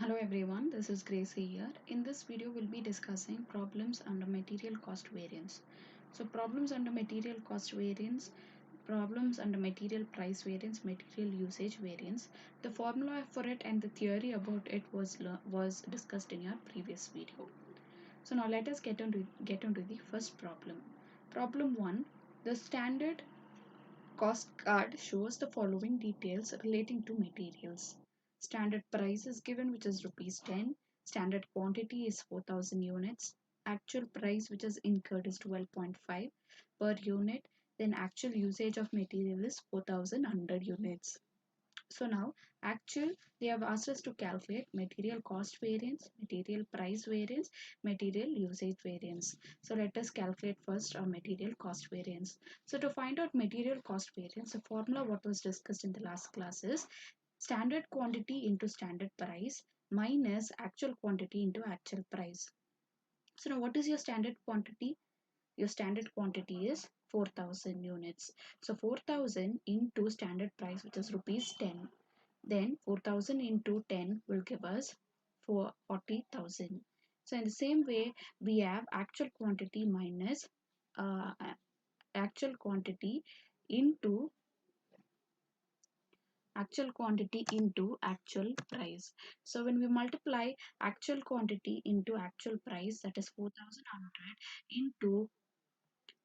Hello everyone, this is Gracie here. In this video, we'll be discussing problems under material cost variance. So problems under material cost variance, problems under material price variance, material usage variance. The formula for it and the theory about it was discussed in our previous video. So now let us get into the first problem. Problem 1. The standard cost card shows the following details relating to materials. Standard price is given, which is rupees 10. Standard quantity is 4000 units. Actual price which is incurred is 12.5 per unit. Then actual usage of material is 4100 units. So now actual, they have asked us to calculate material cost variance, material price variance, material usage variance. So let us calculate first our material cost variance. So to find out material cost variance, the formula what was discussed in the last class is standard quantity into standard price minus actual quantity into actual price. So now what is your standard quantity? Your standard quantity is 4000 units. So 4000 into standard price, which is rupees 10. Then 4000 into 10 will give us 40,000. So in the same way, we have actual quantity minus uh, actual quantity into actual price. So when we multiply actual quantity into actual price, that is 4100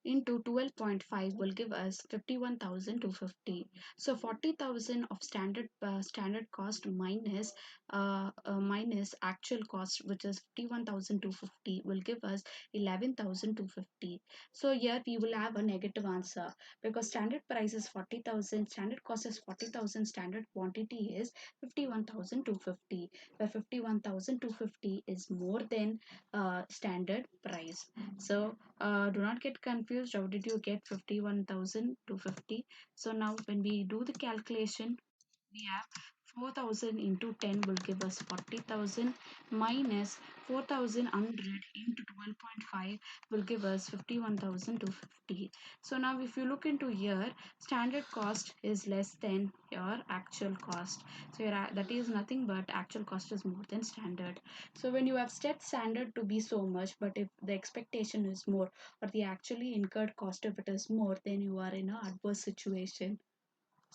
into 12.5 will give us 51,250. So 40,000 of standard cost minus actual cost, which is 51,250, will give us 11,250. So here we will have a negative answer because standard price is 40,000, standard cost is 40,000, standard quantity is 51,250, where 51,250 is more than standard price. So do not get confused. How did you get 51,250? So now when we do the calculation, we have 4000 into 10 will give us 40,000 minus 4100 into 12.5 will give us 51,250. So now if you look into here, standard cost is less than your actual cost. So that is nothing but actual cost is more than standard. So when you have set standard to be so much, but if the expectation is more or the actually incurred cost if it is more, then you are in an adverse situation.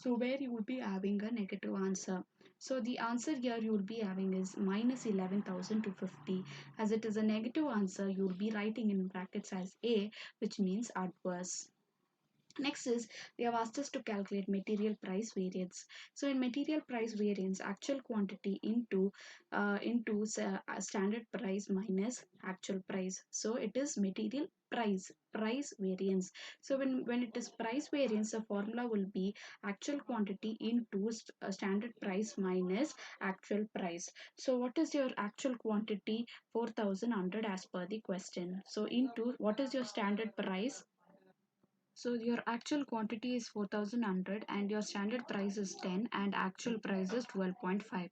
So where you will be having a negative answer. So the answer here you will be having is minus 11,250. As it is a negative answer, you will be writing in brackets as A, which means adverse. Next is they have asked us to calculate material price variance. So in material price variance, actual quantity into standard price minus actual price. So it is material price variance. So when it is price variance, the formula will be actual quantity into standard price minus actual price. So what is your actual quantity? 4100 as per the question. So into what is your standard price? So your actual quantity is 4100 and your standard price is 10 and actual price is 12.5.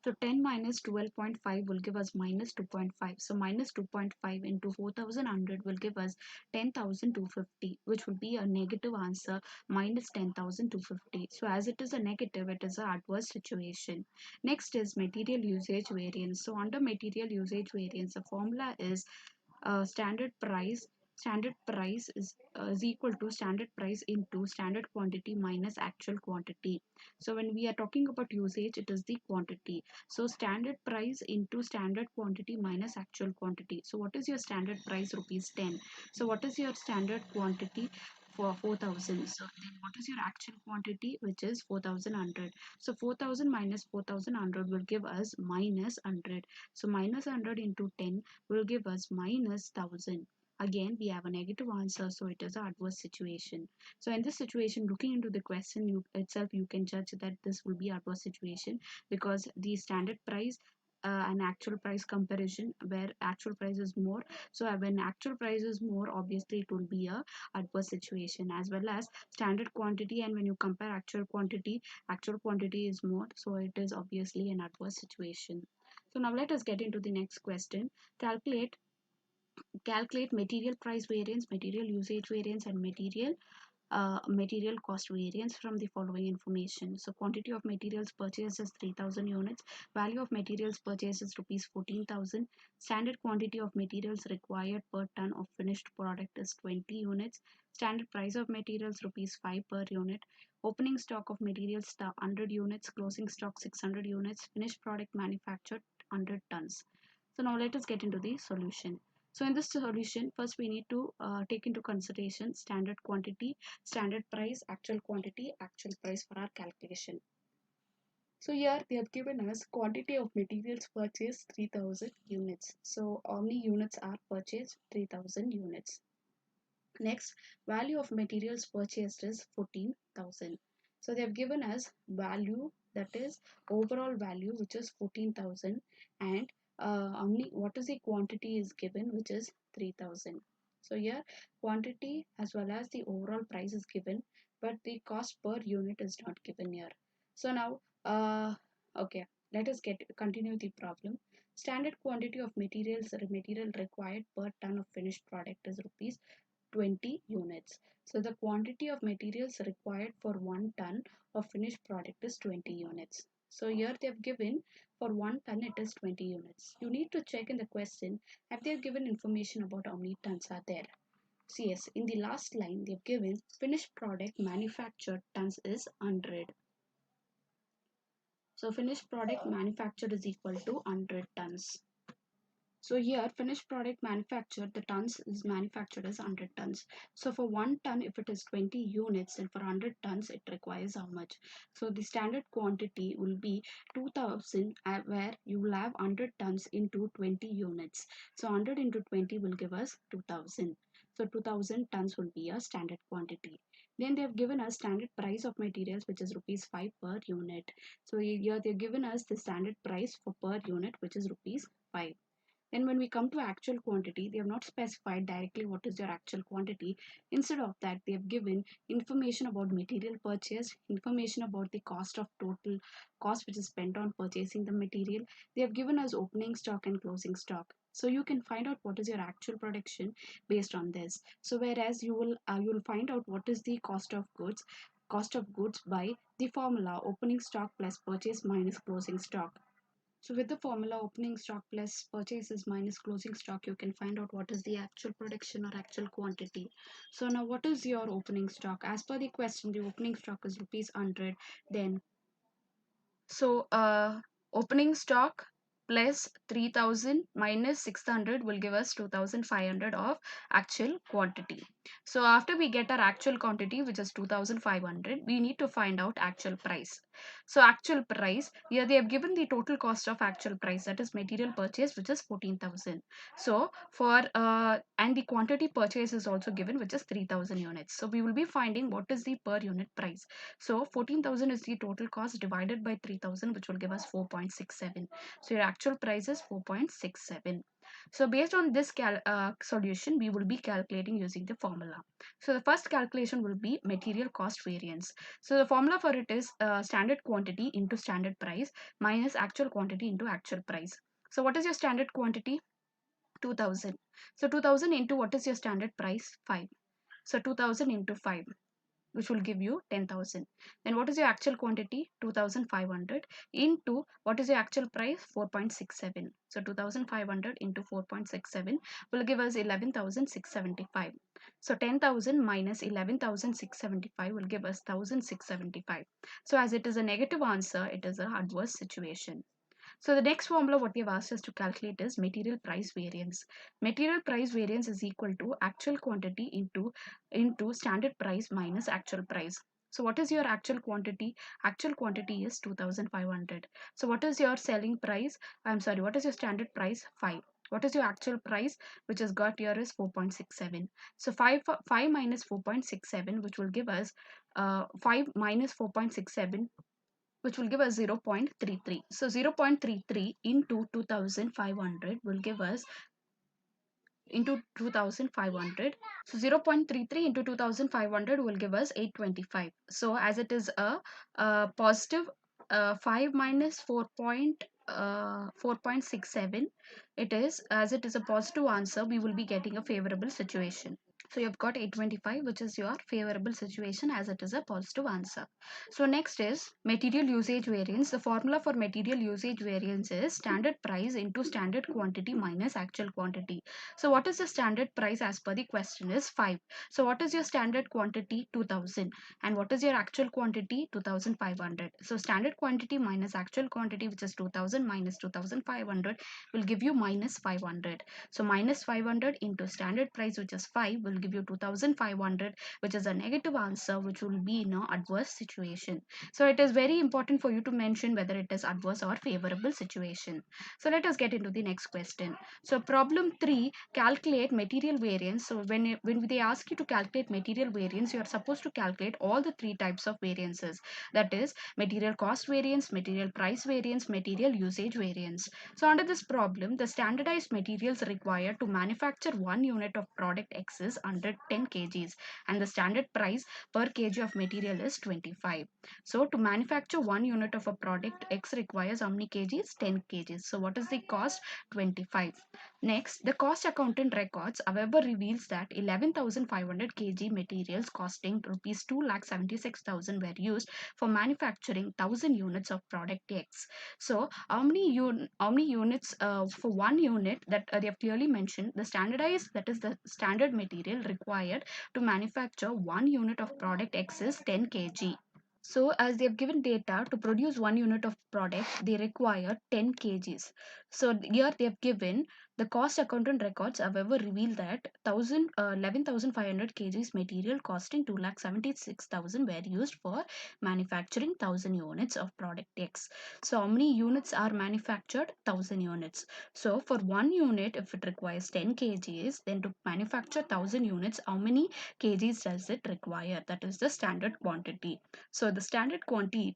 So 10 minus 12.5 will give us minus 2.5. So minus 2.5 into 4100 will give us 10,250, which will be a negative answer, minus 10,250. So as it is a negative, it is an adverse situation. Next is material usage variance. So under material usage variance, the formula is standard price is equal to standard price into standard quantity minus actual quantity. So when we are talking about usage, it is the quantity. So standard price into standard quantity minus actual quantity. So what is your standard price? Rupees 10. So what is your standard quantity? For 4000. So then what is your actual quantity, which is 4100? So 4000 minus 4100 will give us minus 100. So minus 100 into 10 will give us minus 1000. Again we have a negative answer, so it is an adverse situation. So in this situation, looking into the question you can judge that this will be adverse situation because the standard price and actual price comparison, where actual price is more. So when actual price is more, obviously it will be a adverse situation, as well as standard quantity, and when you compare actual quantity is more, so it is obviously an adverse situation. So now let us get into the next question. Calculate material price variance, material usage variance, and material material cost variance from the following information. So quantity of materials purchased is 3000 units, value of materials purchased is rupees 14,000, standard quantity of materials required per ton of finished product is 20 units, standard price of materials rupees 5 per unit, opening stock of materials 100 units, closing stock 600 units, finished product manufactured 100 tons. So now let us get into the solution. So in this solution, first we need to take into consideration standard quantity, standard price, actual quantity, actual price for our calculation. So here they have given us quantity of materials purchased 3000 units. So how many units are purchased? 3000 units. Next, value of materials purchased is 14,000. So they have given us value, that is overall value, which is 14,000, and what is the quantity is given, which is 3000. So here quantity as well as the overall price is given, but the cost per unit is not given here. So now okay, let us continue the problem. Standard quantity of material required per ton of finished product is rupees 20 units. So the quantity of materials required for 1 ton of finished product is 20 units. So here they have given for 1 ton it is 20 units. You need to check in the question have they given information about how many tons are there. So yes, in the last line they have given finished product manufactured tons is 100. So finished product manufactured is equal to 100 tons. So here finished product manufactured, the tons is manufactured as 100 tons. So for 1 ton, if it is 20 units, and for 100 tons, it requires how much? So the standard quantity will be 2000, where you will have 100 tons into 20 units. So 100 into 20 will give us 2000. So 2000 tons will be a standard quantity. Then they have given us standard price of materials, which is rupees 5 per unit. So here they have given us the standard price for per unit, which is rupees 5. Then when we come to actual quantity, they have not specified directly what is your actual quantity. Instead of that, they have given information about material purchased, information about the cost of total cost which is spent on purchasing the material. They have given us opening stock and closing stock. So you can find out what is your actual production based on this. So whereas you will find out what is the cost of goods by the formula opening stock plus purchase minus closing stock. So with the formula opening stock plus purchases minus closing stock, you can find out what is the actual production or actual quantity. So now what is your opening stock? As per the question, the opening stock is rupees 100. Then so opening stock plus 3000 minus 600 will give us 2500 of actual quantity. So after we get our actual quantity, which is 2500, we need to find out actual price. So actual price, here they have given the total cost of actual price, that is material purchase, which is 14,000. So for and the quantity purchase is also given, which is 3000 units. So we will be finding what is the per unit price. So 14,000 is the total cost divided by 3000, which will give us 4.67. So your actual price is 4.67. So based on this solution, we will be calculating using the formula. So the first calculation will be material cost variance. So the formula for it is standard quantity into standard price minus actual quantity into actual price. So what is your standard quantity? 2000. So 2000 into what is your standard price? 5. So 2000 into 5, which will give you 10,000. Then what is your actual quantity? 2,500 into what is your actual price? 4.67. So 2,500 into 4.67 will give us 11,675. So 10,000 minus 11,675 will give us 1,675. So as it is a negative answer, it is a adverse situation. So the next formula what they have asked us to calculate is material price variance. Material price variance is equal to actual quantity into standard price minus actual price. So what is your actual quantity? Actual quantity is 2,500. So what is your selling price? I'm sorry, what is your standard price? 5. What is your actual price which is got here is 4.67. So 5 minus 4.67, which will give us 5 minus 4.67, which will give us 0.33. So 0.33 into 2500 will give us into 2500. So 0.33 into 2500 will give us 825. So as it is a positive 5 minus 4.67, it is, as it is a positive answer, we will be getting a favorable situation. So you've got 825, which is your favorable situation as it is a positive answer. So next is material usage variance. The formula for material usage variance is standard price into standard quantity minus actual quantity. So what is the standard price as per the question is 5. So what is your standard quantity? 2000. And what is your actual quantity? 2500. So standard quantity minus actual quantity, which is 2000 minus 2500, will give you minus 500. So minus 500 into standard price, which is 5, will give you 2500, which is a negative answer, which will be in an adverse situation. So it is very important for you to mention whether it is adverse or favorable situation. So let us get into the next question. So problem 3, calculate material variance. So when they ask you to calculate material variance, you are supposed to calculate all the three types of variances. That is material cost variance, material price variance, material usage variance. So under this problem, the standardized materials required to manufacture 1 unit of product X is under 10 kgs and the standard price per kg of material is 25. So to manufacture 1 unit of a product X requires how many kgs? 10 kgs. So what is the cost? 25. Next, the cost accountant records however reveals that 11,500 kg materials costing rupees 2,76,000 were used for manufacturing 1000 units of product X. So how many units for one unit that they have clearly mentioned the standardized, that is the standard material required to manufacture 1 unit of product X is 10 kg. So as they have given data to produce 1 unit of product, they require 10 kgs. So here they have given the cost accountant records, however, reveal that 11,500 kgs material costing 2,76,000 were used for manufacturing 1000 units of product X. So how many units are manufactured? 1000 units. So for 1 unit, if it requires 10 kgs, then to manufacture 1000 units, how many kgs does it require? That is the standard quantity. So the standard quantity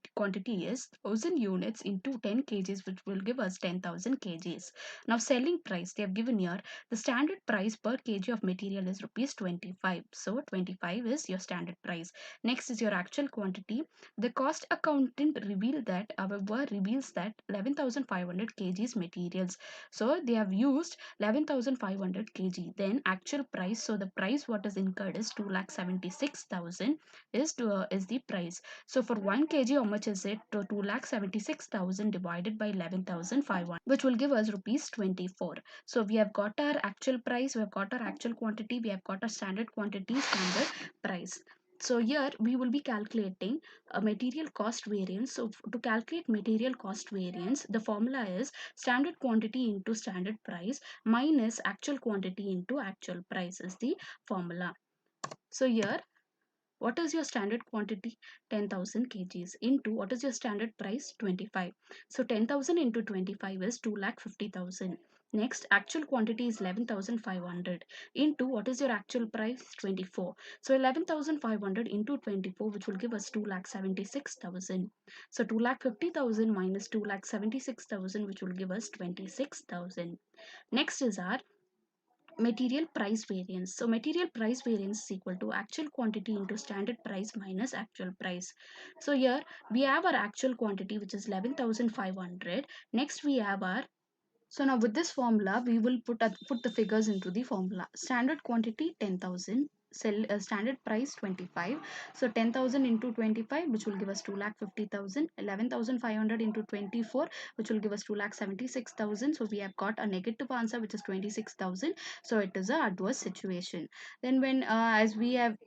is 1000 units into 10 kgs, which will give us 10,000 kgs. Now selling price, they have given here the standard price per kg of material is rupees 25. So 25 is your standard price. Next is your actual quantity. The cost accountant revealed that, however, reveals that 11,500 kgs materials. So they have used 11,500 kg. Then actual price. So the price what is incurred is 2,76,000 is the price. So for 1 kg, how much is it? To 2,76,000 divided by 11,500, which will give us rupees 24. So we have got our actual price, we have got our actual quantity, we have got our standard quantity, standard price. So here we will be calculating a material cost variance. So to calculate material cost variance, the formula is standard quantity into standard price minus actual quantity into actual price is the formula. So here what is your standard quantity? 10,000 kgs into what is your standard price? 25. So 10,000 into 25 is 2,50,000. Next, actual quantity is 11,500 into what is your actual price? 24. So 11,500 into 24, which will give us 2,76,000. So 2,50,000 minus 2,76,000, which will give us 26,000. Next is our material price variance. So material price variance is equal to actual quantity into standard price minus actual price. So here we have our actual quantity, which is 11,500. Next we have our, so now with this formula, we will put the figures into the formula. Standard quantity 10,000, standard price 25. So 10,000 into 25, which will give us 2,50,000. 11,500 into 24, which will give us 2,76,000. So we have got a negative answer, which is 26,000. So it is a adverse situation. Then when as we have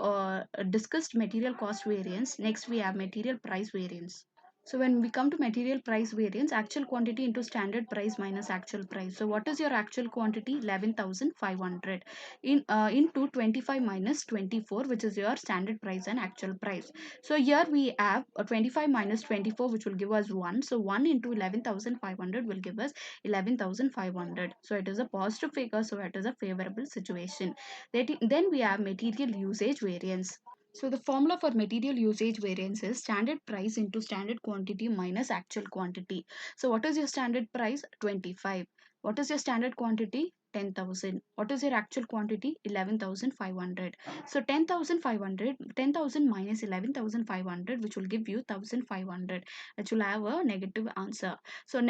discussed material cost variance, next we have material price variance. So when we come to material price variance, actual quantity into standard price minus actual price. So what is your actual quantity? 11,500 into 25 minus 24, which is your standard price and actual price. So here we have 25 minus 24, which will give us 1. So 1 into 11,500 will give us 11,500. So it is a positive figure. So it is a favorable situation. Then we have material usage variance. So the formula for material usage variance is standard price into standard quantity minus actual quantity. So what is your standard price? 25. What is your standard quantity? 10,000. What is your actual quantity? 11,500. So 10,500, 10,000 minus 11,500, which will give you 1,500, which will have a negative answer. So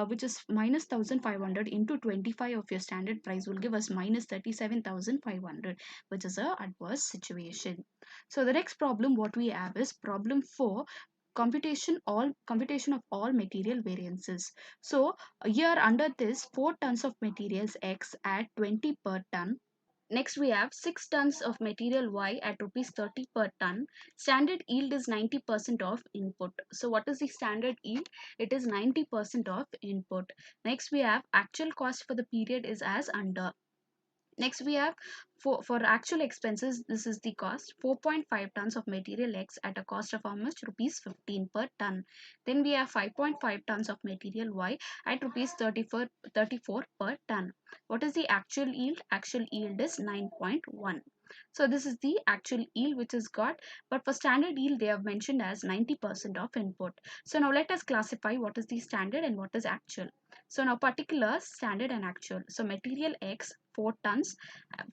which is minus 1,500 into 25 of your standard price will give us minus 37,500, which is a adverse situation. So the next problem what we have is problem 4, computation of all material variances. So here under this 4 tons of materials X at 20 per ton. Next we have 6 tons of material Y at rupees 30 per ton. Standard yield is 90% of input. So what is the standard yield? It is 90% of input. Next we have actual cost for the period is as under. Next we have for actual expenses, this is the cost 4.5 tons of material X at a cost of how much? Rupees 15 per ton. Then we have 5.5 tons of material Y at rupees 34 per ton. What is the actual yield? Actual yield is 9.1. So this is the actual yield which is got, but for standard yield they have mentioned as 90% of input. So now let us classify what is the standard and what is actual. So now particular, standard and actual. So material X 4 tons,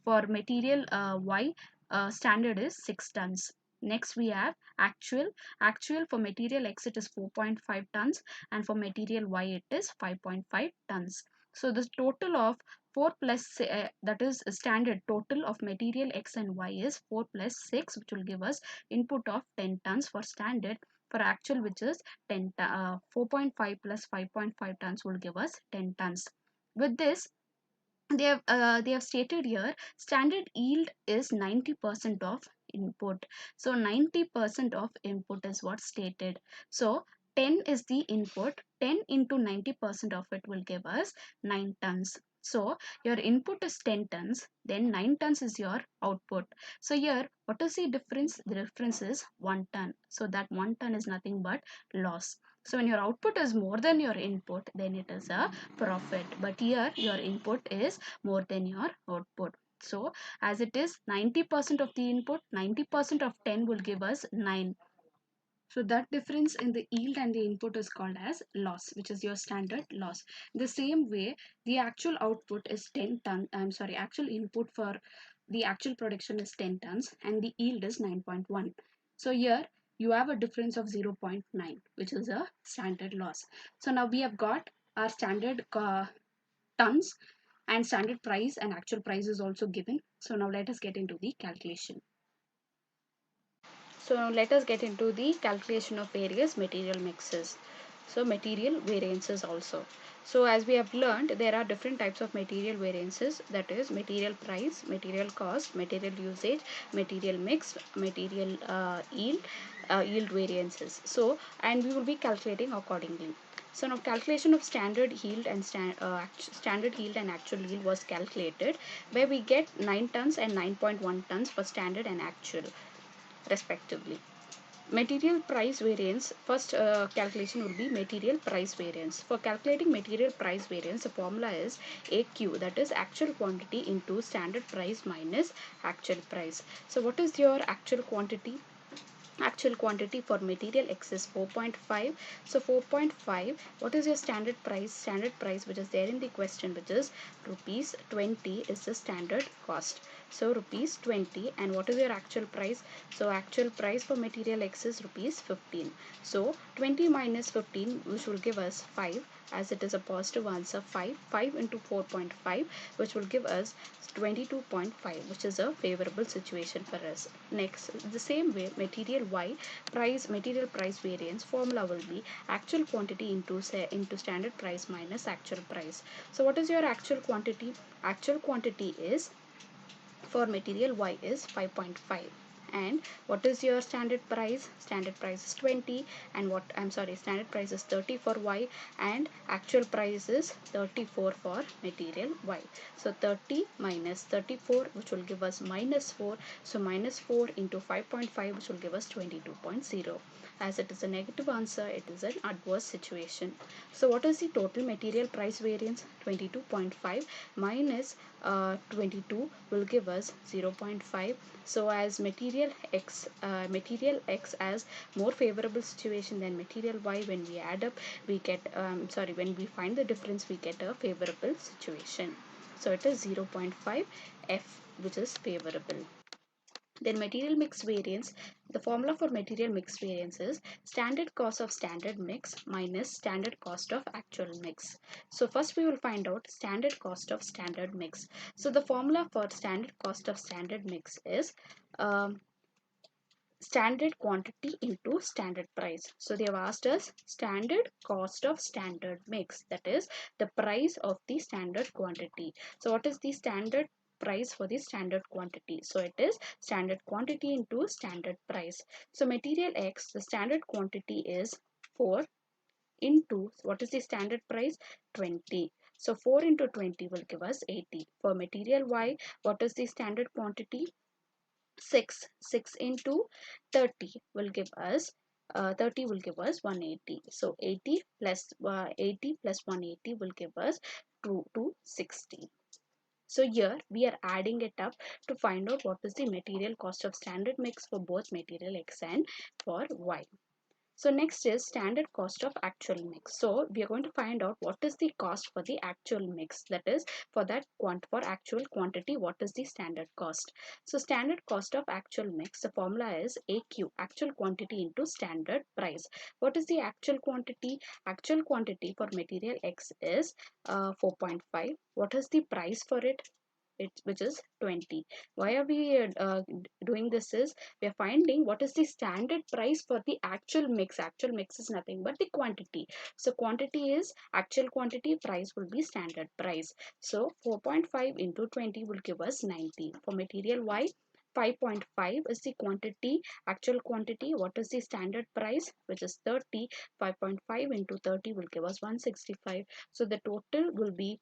for material Y standard is 6 tons. Next we have actual. Actual for material X it is 4.5 tons and for material Y it is 5.5 tons. So the total of 4 plus that is standard total of material X and Y is 4 plus 6, which will give us input of 10 tons for standard. For actual, which is 4.5 plus 5.5 tons will give us 10 tons. With this, they have stated here standard yield is 90% of input. So 90% of input is what stated. So 10 is the input. 10 into 90% of it will give us 9 tons. So your input is 10 tons, then 9 tons is your output. So here, what is the difference? The difference is 1 ton. So that 1 ton is nothing but loss. So when your output is more than your input, then it is a profit. But here your input is more than your output. So as it is 90% of the input, 90% of 10 will give us 9. So that difference in the yield and the input is called as loss, which is your standard loss. The same way, the actual output is 10 ton. I'm sorry, actual input for the actual production is 10 tons and the yield is 9.1. So here you have a difference of 0.9, which is a standard loss. So now we have got our standard tons and standard price and actual price is also given. So now let us get into the calculation. So now let us get into the calculation of various material mixes. So material variances also. So as we have learned, there are different types of material variances, that is material price, material cost, material usage, material mix, material yield variances. So and we will be calculating accordingly. So now calculation of standard yield and standard yield and actual yield was calculated, where we get 9 tons and 9.1 tons for standard and actual respectively. Material price variance, first calculation will be material price variance. For calculating material price variance, the formula is AQ, that is actual quantity into standard price minus actual price. So what is your actual quantity? Actual quantity for material X is 4.5. So 4.5, what is your standard price? Standard price which is there in the question, which is rupees 20, is the standard cost. So rupees 20, and what is your actual price? So actual price for material X is rupees 15. So 20 minus 15, which will give us 5, as it is a positive answer. 5 into 4.5, which will give us 22.5, which is a favorable situation for us. Next, the same way, material Y material price variance formula will be actual quantity into standard price minus actual price. So what is your actual quantity? Actual quantity is for material Y is 5.5. And what is your standard price? Standard price is 20, and standard price is 30 for Y, and actual price is 34 for material Y. So 30 minus 34, which will give us minus 4. So minus 4 into 5.5, which will give us 22.0. As it is a negative answer, it is an adverse situation. So what is the total material price variance? 22.5 minus 22 will give us 0.5. So as material X as more favorable situation than material Y, when we add up, we get when we find the difference, we get a favorable situation. So it is 0.5 F, which is favorable. Then material mix variance, the formula for material mix variance is standard cost of standard mix minus standard cost of actual mix. So first we will find out standard cost of standard mix. So the formula for standard cost of standard mix is standard quantity into standard price. So they have asked us standard cost of standard mix, that is the price of the standard quantity. So what is the standard price for the standard quantity? So it is standard quantity into standard price. So material X, the standard quantity is 4 into, what is the standard price? 20. So 4 into 20 will give us 80. For material Y, what is the standard quantity? 6. 6 into 30 will give us 30 will give us 180. So 80 plus 180 will give us 260. So here we are adding it up to find out what is the material cost of standard mix for both material X and for Y. So next is standard cost of actual mix. So we are going to find out what is the cost for the actual mix. That is for that for actual quantity, what is the standard cost. So standard cost of actual mix, the formula is AQ, actual quantity into standard price. What is the actual quantity? Actual quantity for material X is 4.5. What is the price for it? Which is 20. Why are we doing this is we are finding what is the standard price for the actual mix. Actual mix is nothing but the quantity. So quantity is actual quantity, price will be standard price. So 4.5 into 20 will give us 90. For material Y, 5.5 is the quantity, actual quantity. What is the standard price? Which is 30. 5.5 into 30 will give us 165. So the total will be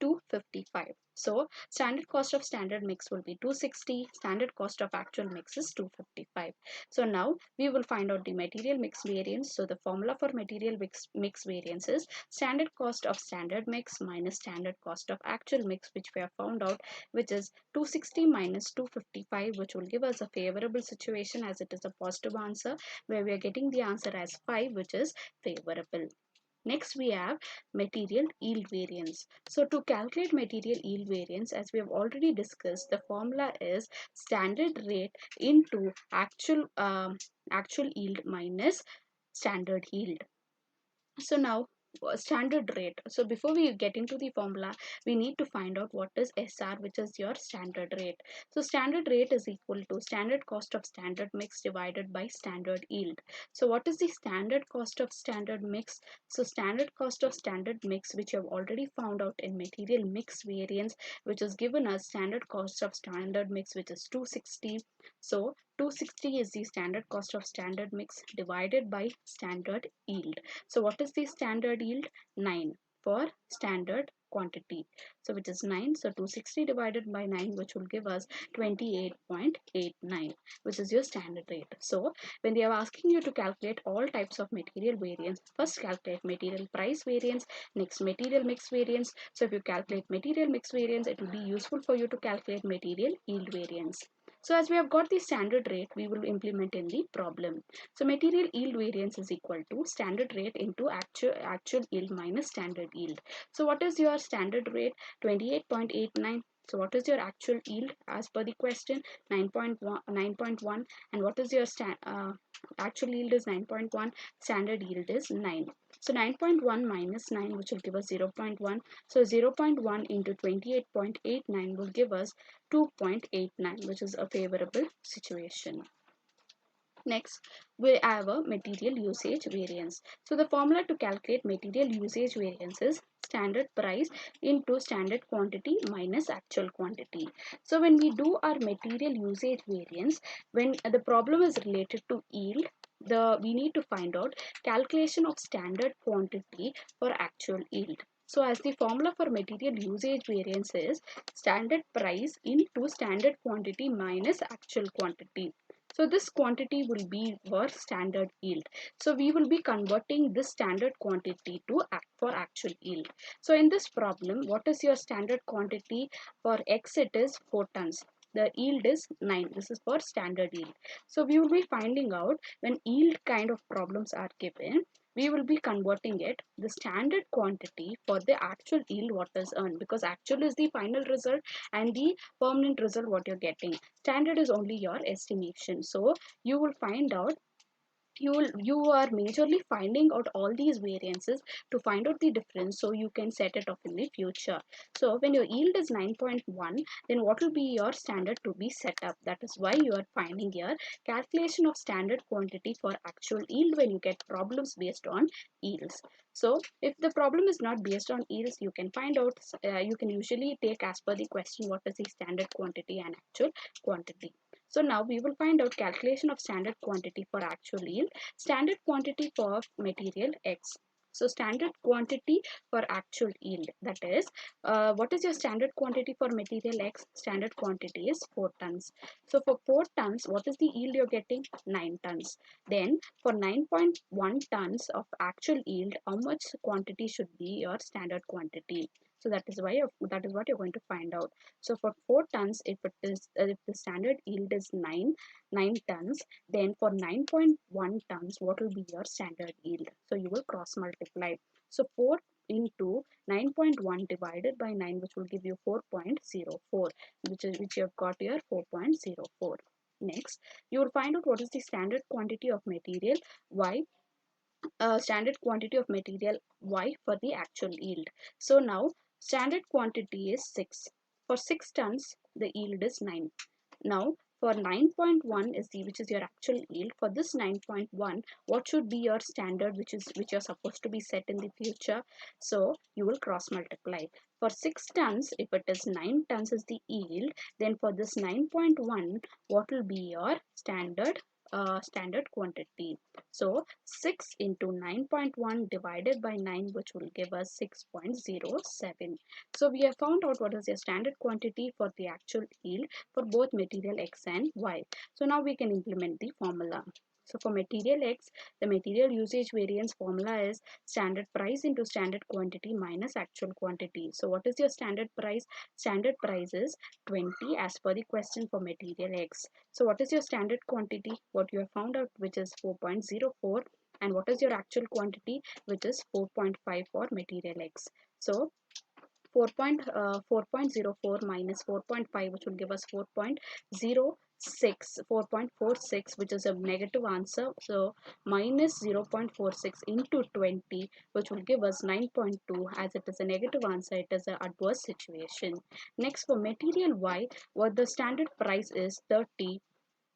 255. So standard cost of standard mix will be 260. Standard cost of actual mix is 255. So now we will find out the material mix variance. So the formula for material mix variance is standard cost of standard mix minus standard cost of actual mix, which we have found out, which is 260 minus 255, which will give us a favorable situation as it is a positive answer, where we are getting the answer as 5, which is favorable. Next we have material yield variance. So to calculate material yield variance, as we have already discussed, the formula is standard rate into actual yield minus standard yield. So now standard rate. So before we get into the formula, we need to find out what is SR, which is your standard rate. So standard rate is equal to standard cost of standard mix divided by standard yield. So what is the standard cost of standard mix? So standard cost of standard mix, which you have already found out in material mix variance, which is given as standard cost of standard mix, which is 260. So 260 is the standard cost of standard mix divided by standard yield. So what is the standard yield? 9 for standard quantity. So which is 9. So 260 divided by 9, which will give us 28.89, which is your standard rate. So when they are asking you to calculate all types of material variance, first calculate material price variance, next material mix variance. So if you calculate material mix variance, it will be useful for you to calculate material yield variance. So as we have got the standard rate, we will implement in the problem. So material yield variance is equal to standard rate into actual yield minus standard yield. So what is your standard rate? 28.89. So what is your actual yield as per the question? 9.1. And what is your actual yield is 9.1. Standard yield is 9. So 9.1 minus 9, which will give us 0.1. So 0.1 into 28.89 will give us 2.89, which is a favorable situation. Next, we have a material usage variance. So the formula to calculate material usage variance is standard price into standard quantity minus actual quantity. So when we do our material usage variance, when the problem is related to yield, we need to find out calculation of standard quantity for actual yield. So as the formula for material usage variance is standard price into standard quantity minus actual quantity. So this quantity will be for standard yield. So we will be converting this standard quantity to for actual yield. So in this problem, what is your standard quantity? For X it is 4 tons. The yield is 9. This is for standard yield. So we will be finding out when yield kind of problems are given, we will be converting it the standard quantity for the actual yield what is earned, because actual is the final result and the permanent result what you're getting. Standard is only your estimation. So you will find out, you are majorly finding out all these variances to find out the difference so you can set it off in the future. So when your yield is 9.1, then what will be your standard to be set up? That is why you are finding here calculation of standard quantity for actual yield when you get problems based on yields. So if the problem is not based on yields, you can find out, you can usually take as per the question what is the standard quantity and actual quantity. So now we will find out calculation of standard quantity for actual yield, standard quantity for material X. So standard quantity for actual yield, that is, what is your standard quantity for material X? Standard quantity is 4 tons. So for 4 tons, what is the yield you're getting? 9 tons. Then for 9.1 tons of actual yield, how much quantity should be your standard quantity? So that is why that is what you're going to find out. So for 4 tons, if it is if the standard yield is 9 tons, then for 9.1 tons, what will be your standard yield? So you will cross multiply. So 4 into 9.1 divided by 9, which will give you 4.04, which you have got here 4.04. Next, you will find out what is the standard quantity of material Y, standard quantity of material Y for the actual yield. So now standard quantity is 6. For 6 tons, the yield is 9. Now for 9.1 is the which is your actual yield. For this 9.1, what should be your standard, which you're supposed to be set in the future? So you will cross multiply. For 6 tons, if it is 9 tons is the yield, then for this 9.1, what will be your standard quantity? So 6 into 9.1 divided by 9, which will give us 6.07. So we have found out what is your standard quantity for the actual yield for both material X and Y. So now we can implement the formula. So for material X, the material usage variance formula is standard price into standard quantity minus actual quantity. So what is your standard price? Standard price is 20 as per the question for material X. So what is your standard quantity? What you have found out, which is 4.04, and what is your actual quantity, which is 4.5 for material X. So 4.04 minus 4.5, which will give us 4.46, which is a negative answer. So minus 0.46 into 20, which will give us 9.2. As it is a negative answer, it is an adverse situation. Next, for material Y, what the standard price is 30.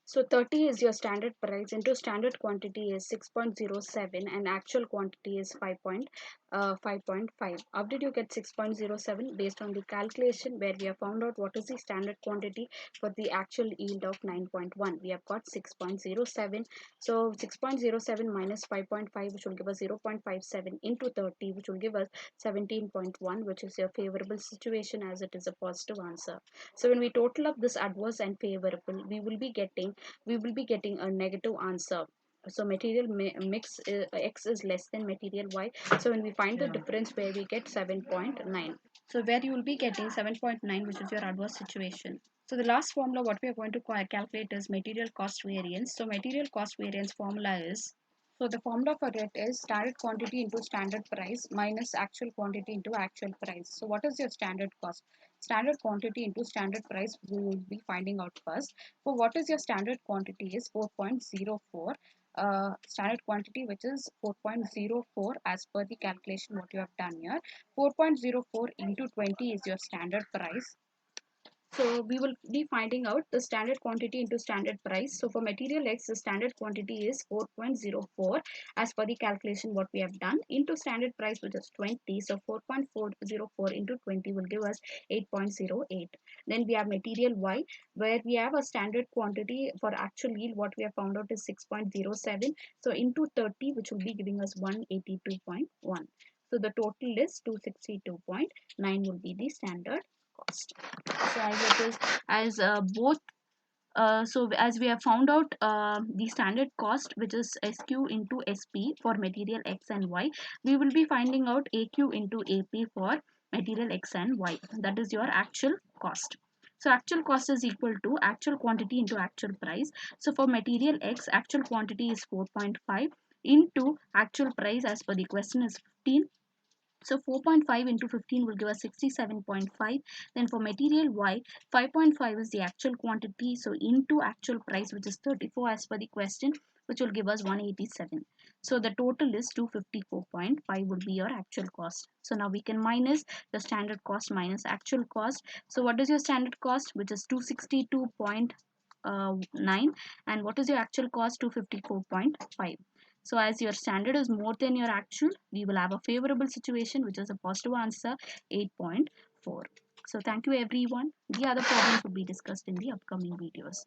So 30 is your standard price into standard quantity is 6.07 and actual quantity is 5.5. How did you get 6.07? Based on the calculation where we have found out what is the standard quantity for the actual yield of 9.1. We have got 6.07. So 6.07 minus 5.5, which will give us 0.57 into 30, which will give us 17.1, which is your favorable situation as it is a positive answer. So when we total up this adverse and favorable, we will be getting a negative answer. So material mix X is less than material Y. So when we find the difference where we get 7.9. So where you will be getting 7.9, which is your adverse situation. So the last formula what we are going to calculate is material cost variance. So material cost variance formula is, so the formula for it is standard quantity into standard price minus actual quantity into actual price. So what is your standard cost? Standard quantity into standard price we will be finding out first. So what is your standard quantity is 4.04. Standard quantity, which is 4.04 as per the calculation what you have done here. 4.04 into 20 is your standard price. So we will be finding out the standard quantity into standard price. So for material X, the standard quantity is 4.04 as per the calculation what we have done into standard price, which is 20. So 4.404 into 20 will give us 8.08. Then we have material Y, where we have a standard quantity for actual yield. What we have found out is 6.07. So into 30, which will be giving us 182.1. So the total is 262.9 will be the standard cost. So as it is, as both so as we have found out the standard cost, which is SQ into SP for material X and Y, we will be finding out AQ into AP for material X and Y. That is your actual cost. So actual cost is equal to actual quantity into actual price. So for material X, actual quantity is 4.5. into actual price as per the question is 15. So 4.5 into 15 will give us 67.5. Then for material Y, 5.5 is the actual quantity. So into actual price, which is 34 as per the question, which will give us 187. So the total is 254.5 would be your actual cost. So now we can minus the standard cost minus actual cost. So what is your standard cost, which is 262.9, and what is your actual cost, 254.5. So as your standard is more than your actual, we will have a favorable situation, which is a positive answer, 8.4. So thank you everyone. The other problems will be discussed in the upcoming videos.